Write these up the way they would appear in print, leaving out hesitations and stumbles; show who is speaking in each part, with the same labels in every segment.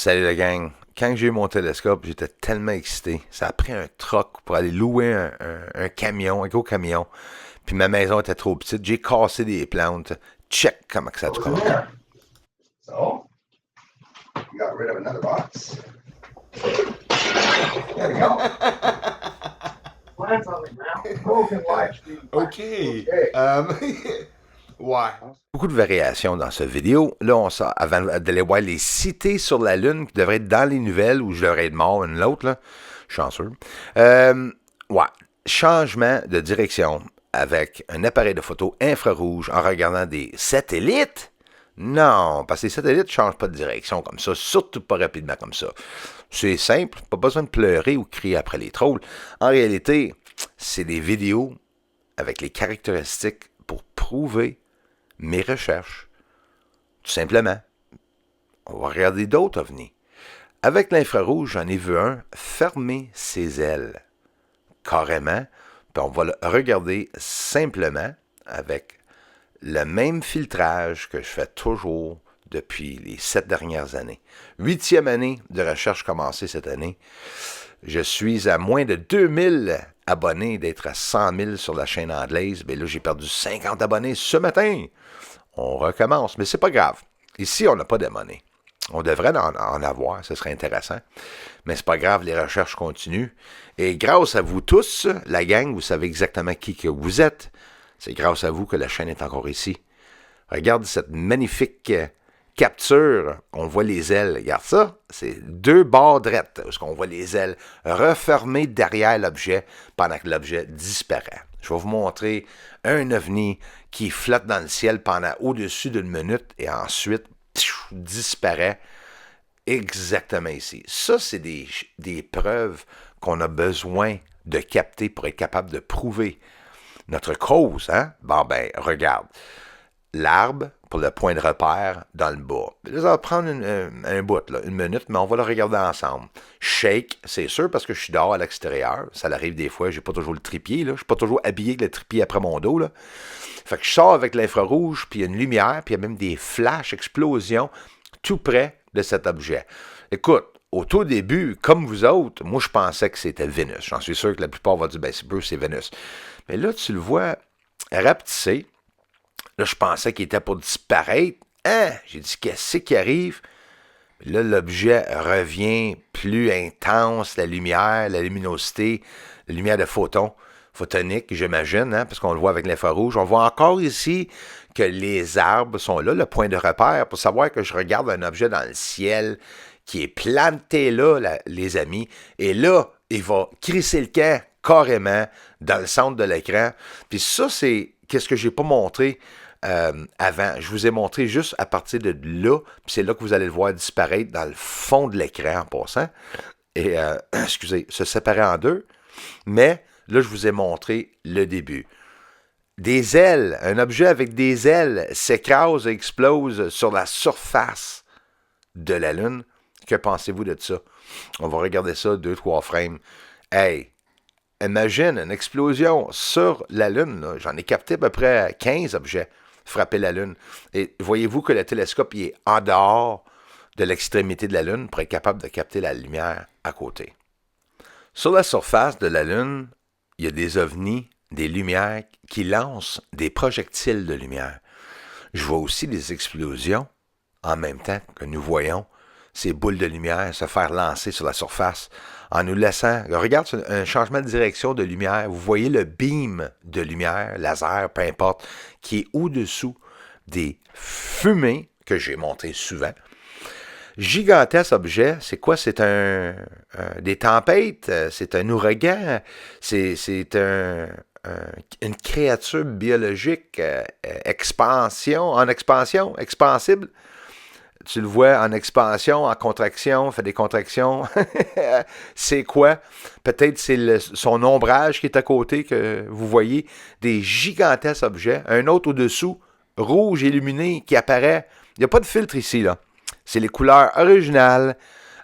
Speaker 1: Salut la gang. Quand j'ai eu mon télescope, j'étais tellement excité. Ça a pris un troc pour aller louer un camion, un gros camion. Puis ma maison était trop petite. J'ai cassé des plantes. Check comment que ça a
Speaker 2: What
Speaker 1: tout
Speaker 2: was in
Speaker 1: commencé.
Speaker 2: there? So, you got rid of another box. There we go. Plants on the ground. Broken live stream.
Speaker 1: OK.
Speaker 2: Okay.
Speaker 1: Ouais. Beaucoup de variations dans cette vidéo. Là, on sort, avant d'aller voir les cités sur la Lune, qui devraient être dans les nouvelles, où je devrais être mort, une l'autre, là. Chanceux. Ouais. Changement de direction avec un appareil de photo infrarouge en regardant des satellites. Non, parce que les satellites ne changent pas de direction comme ça, surtout pas rapidement comme ça. C'est simple, pas besoin de pleurer ou crier après les trolls. En réalité, c'est des vidéos avec les caractéristiques pour prouver mes recherches. Tout simplement. On va regarder d'autres ovnis. Avec l'infrarouge, j'en ai vu un fermer ses ailes. Carrément. Puis on va le regarder simplement avec le même filtrage que je fais toujours depuis les 7 dernières années. 8e année de recherche commencée cette année. Je suis à moins de 2000 abonnés d'être à 100 000 sur la chaîne anglaise. Mais là, j'ai perdu 50 abonnés ce matin. On recommence, mais c'est pas grave. Ici, on n'a pas de monnaie. On devrait en avoir, ce serait intéressant. Mais c'est pas grave, les recherches continuent. Et grâce à vous tous, la gang, vous savez exactement qui que vous êtes. C'est grâce à vous que la chaîne est encore ici. Regarde cette magnifique capture. On voit les ailes. Regarde ça. C'est deux barres drettes. Où on voit les ailes refermées derrière l'objet pendant que l'objet disparaît. Je vais vous montrer un ovni qui flotte dans le ciel pendant au-dessus d'une minute et ensuite disparaît exactement ici. Ça, c'est des preuves qu'on a besoin de capter pour être capable de prouver notre cause. Hein? Bon, ben, regarde. L'arbre pour le point de repère dans le bas. Là, ça va prendre un bout, là, une minute, mais on va le regarder ensemble. Shake, c'est sûr, parce que je suis dehors à l'extérieur. Ça arrive des fois, j'ai pas toujours le trépied, là. Je suis pas toujours habillé avec le trépied après mon dos, là. Fait que je sors avec l'infrarouge, puis il y a une lumière, puis il y a même des flashs, explosions, tout près de cet objet. Écoute, au tout début, comme vous autres, moi, je pensais que c'était Vénus. J'en suis sûr que la plupart vont dire, ben, c'est Vénus. Mais là, tu le vois rapetisser. Là, je pensais qu'il était pour disparaître. Hein? J'ai dit, qu'est-ce qui arrive? Là, l'objet revient plus intense, la lumière, la luminosité, la lumière de photonique, j'imagine, hein, parce qu'on le voit avec l'infrarouge. On voit encore ici que les arbres sont là, le point de repère, pour savoir que je regarde un objet dans le ciel qui est planté là, les amis. Et là, il va crisser le camp carrément dans le centre de l'écran. Puis ça, c'est qu'est-ce que j'ai pas montré avant. Je vous ai montré juste à partir de là, puis c'est là que vous allez le voir disparaître dans le fond de l'écran en passant. Et, excusez, se séparer en deux. Mais là, je vous ai montré le début. Des ailes, un objet avec des ailes s'écrase et explose sur la surface de la Lune. Que pensez-vous de ça? On va regarder ça, 2-3 frames. Hey, imagine une explosion sur la Lune. Là. J'en ai capté à peu près 15 objets frapper la Lune. Et voyez-vous que le télescope il est en dehors de l'extrémité de la Lune pour être capable de capter la lumière à côté. Sur la surface de la Lune, il y a des ovnis, des lumières qui lancent des projectiles de lumière. Je vois aussi des explosions en même temps que nous voyons ces boules de lumière se faire lancer sur la surface en nous laissant... Regarde, un changement de direction de lumière. Vous voyez le beam de lumière, laser, peu importe, qui est au-dessous des fumées que j'ai montrées souvent. Gigantesque objet, c'est quoi? C'est des tempêtes, c'est un ouragan, c'est une créature biologique expansible. Tu le vois en expansion, en contraction, fait des contractions. C'est quoi? Peut-être c'est son ombrage qui est à côté que vous voyez. Des gigantesques objets. Un autre au-dessous, rouge illuminé, qui apparaît. Il n'y a pas de filtre ici, là. C'est les couleurs originales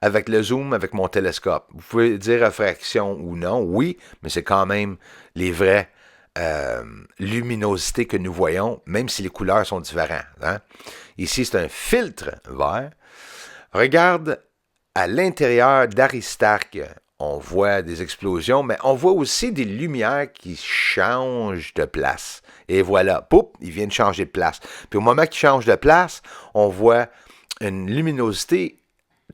Speaker 1: avec le zoom, avec mon télescope. Vous pouvez dire réfraction ou non, oui, mais c'est quand même les vraies luminosités que nous voyons, même si les couleurs sont différentes. Hein? Ici, c'est un filtre vert. Regarde à l'intérieur d'Aristarque, on voit des explosions, mais on voit aussi des lumières qui changent de place. Et voilà, poup, ils viennent changer de place. Puis au moment qu'ils changent de place, on voit une luminosité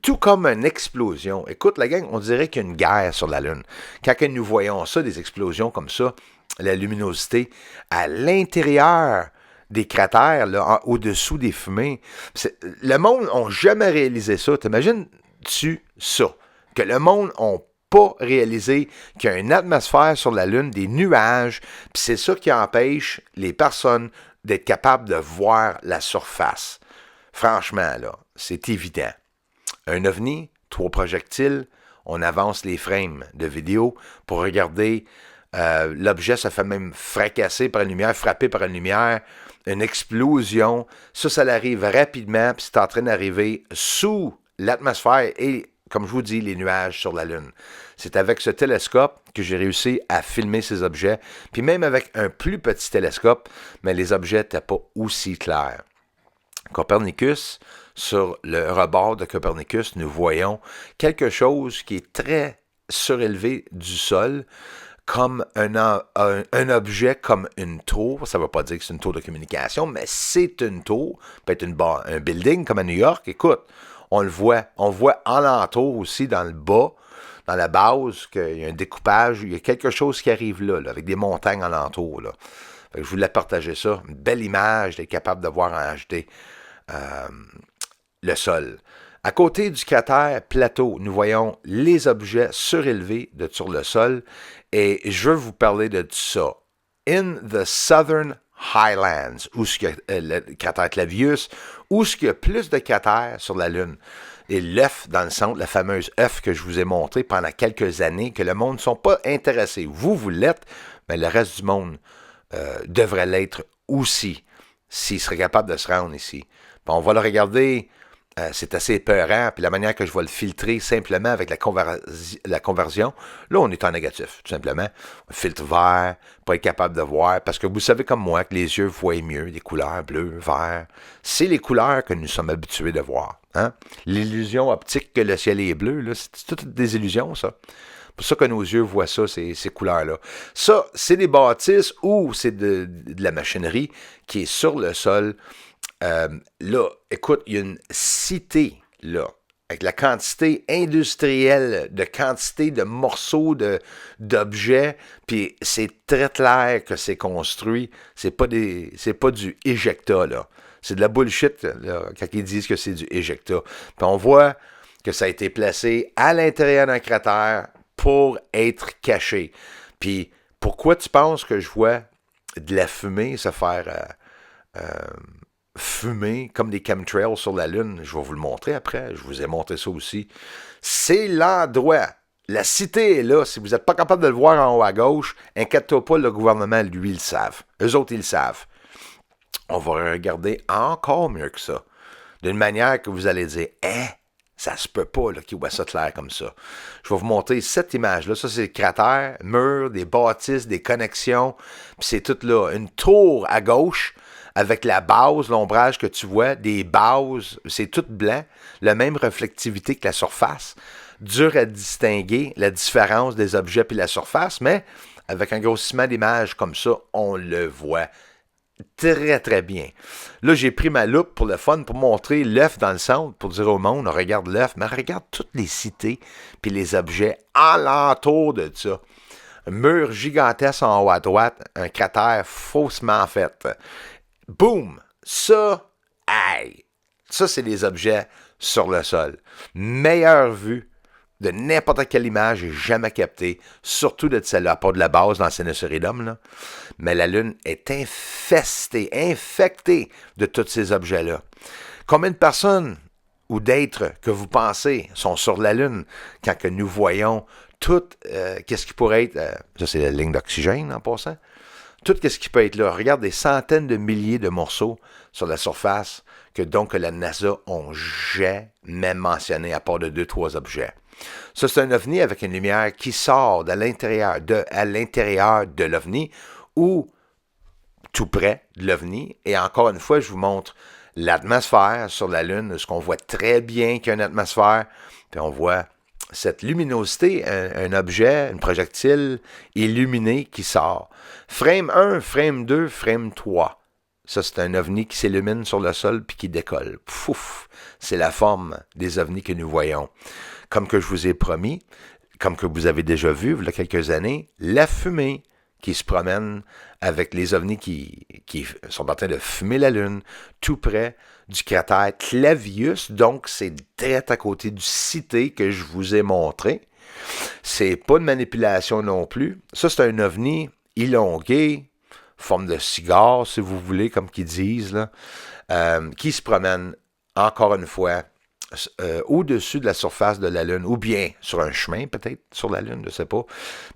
Speaker 1: tout comme une explosion. Écoute, la gang, on dirait qu'il y a une guerre sur la Lune. Quand nous voyons ça, des explosions comme ça, la luminosité à l'intérieur des cratères, là, au-dessous des fumées. Le monde n'a jamais réalisé ça. T'imagines-tu ça? Que le monde n'a pas réalisé qu'il y a une atmosphère sur la Lune, des nuages, puis c'est ça qui empêche les personnes d'être capables de voir la surface. Franchement, là, c'est évident. Un ovni, 3 projectiles, on avance les frames de vidéo pour regarder l'objet se fait même fracasser par une lumière, frapper par une lumière, une explosion. Ça l'arrive rapidement, puis c'est en train d'arriver sous l'atmosphère et, comme je vous dis, les nuages sur la Lune. C'est avec ce télescope que j'ai réussi à filmer ces objets, puis même avec un plus petit télescope, mais les objets n'étaient pas aussi clairs. Copernicus, sur le rebord de Copernicus, nous voyons quelque chose qui est très surélevé du sol, comme un objet, comme une tour. Ça ne veut pas dire que c'est une tour de communication, mais c'est une tour. Peut être un building comme à New York. Écoute, on le voit. On voit en l'entour aussi, dans le bas, dans la base, qu'il y a un découpage. Il y a quelque chose qui arrive là avec des montagnes en l'entour. Là. Je voulais partager ça. Une belle image d'être capable de voir en HD le sol. À côté du cratère plateau, nous voyons les objets surélevés sur le sol et je veux vous parler de ça. In the Southern Highlands, où ce qu'il y a le cratère Clavius, où ce qu'il y a plus de cratères sur la Lune. Et l'œuf dans le centre, la fameuse œuf que je vous ai montré pendant quelques années, que le monde ne sont pas intéressés. Vous l'êtes, mais le reste du monde devrait l'être aussi, s'il serait capable de se rendre ici. Puis on va le regarder, c'est assez épeurant, puis la manière que je vais le filtrer simplement avec la conversion, là on est en négatif, tout simplement. Un filtre vert, pas être capable de voir, parce que vous savez comme moi que les yeux voient mieux, des couleurs bleues, vert. C'est les couleurs que nous sommes habitués de voir. Hein? L'illusion optique que le ciel est bleu, là, c'est toutes des illusions, ça. C'est pour ça que nos yeux voient ça, ces couleurs-là. Ça, c'est des bâtisses ou c'est de la machinerie qui est sur le sol. Là, écoute, il y a une cité, là, avec la quantité industrielle, de quantité de morceaux d'objets, puis c'est très clair que c'est construit. C'est pas du éjecta, là. C'est de la bullshit, là, quand ils disent que c'est du éjecta. Puis on voit que ça a été placé à l'intérieur d'un cratère pour être caché. Puis, pourquoi tu penses que je vois de la fumée se faire fumer comme des chemtrails sur la Lune? Je vais vous le montrer après. Je vous ai montré ça aussi. C'est l'endroit. La cité est là. Si vous n'êtes pas capable de le voir en haut à gauche, inquiète-toi pas, le gouvernement, lui, ils le savent. Eux autres, ils le savent. On va regarder encore mieux que ça. D'une manière que vous allez dire, ça se peut pas qu'ils voient ça clair comme ça. Je vais vous montrer cette image-là. Ça, c'est le cratère, mur, des bâtisses, des connexions. Puis c'est tout là. Une tour à gauche avec la base, l'ombrage que tu vois, des bases. C'est tout blanc. La même reflectivité que la surface. Dur à distinguer la différence des objets puis la surface, mais avec un grossissement d'image comme ça, on le voit très, très bien. Là, j'ai pris ma loupe pour le fun, pour montrer l'œuf dans le centre, pour dire au monde, on regarde l'œuf, mais regarde toutes les cités puis les objets alentour de ça. Un mur gigantesque en haut à droite, un cratère faussement fait. Boum! Ça, aïe! Ça, c'est des objets sur le sol. Meilleure vue de n'importe quelle image j'ai jamais captée, surtout de celle-là, pas de la base dans le Sinusoridum, là. Mais la Lune est infectée de tous ces objets-là. Combien de personnes ou d'êtres que vous pensez sont sur la Lune quand que nous voyons tout, qu'est-ce qui pourrait être, ça c'est la ligne d'oxygène en passant, tout ce qui peut être là. Regarde des centaines de milliers de morceaux sur la surface que donc la NASA n'a jamais mentionné à part de 2-3 objets. Ça, c'est un ovni avec une lumière qui sort à l'intérieur de l'ovni ou tout près de l'ovni. Et encore une fois, je vous montre l'atmosphère sur la Lune, ce qu'on voit très bien qu'il y a une atmosphère, puis on voit cette luminosité, un objet, une projectile illuminé qui sort. Frame 1, frame 2, frame 3. Ça, c'est un ovni qui s'illumine sur le sol puis qui décolle. Pouf! C'est la forme des ovnis que nous voyons. Comme que je vous ai promis, comme que vous avez déjà vu il y a quelques années, la fumée qui se promène avec les ovnis qui sont en train de fumer la Lune, tout près du cratère Clavius. Donc, c'est direct à côté du cité que je vous ai montré. C'est pas de manipulation non plus. Ça, c'est un ovni élongué, forme de cigare, si vous voulez, comme qu'ils disent, là, qui se promène, encore une fois, au-dessus de la surface de la Lune, ou bien sur un chemin, peut-être, sur la Lune, je ne sais pas.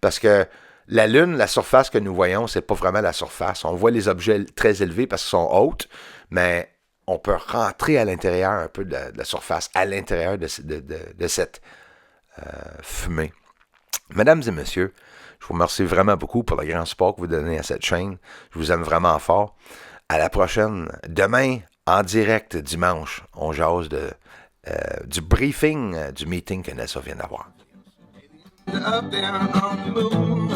Speaker 1: Parce que la Lune, la surface que nous voyons, c'est pas vraiment la surface. On voit les objets très élevés parce qu'ils sont hautes, mais on peut rentrer à l'intérieur un peu de la surface, à l'intérieur de cette fumée. Mesdames et messieurs, je vous remercie vraiment beaucoup pour le grand support que vous donnez à cette chaîne. Je vous aime vraiment fort. À la prochaine. Demain, en direct, dimanche, on jase du briefing, du meeting que NASA vient d'avoir.
Speaker 3: Up there on the moon,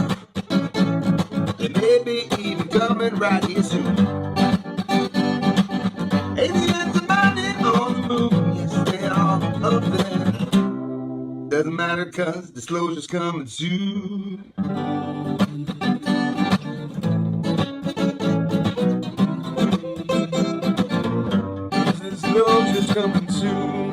Speaker 3: they may be even coming right here soon. Aliens are landing on the moon, yes they are up there. Doesn't matter 'cause disclosure's coming soon. Disclosure's coming soon.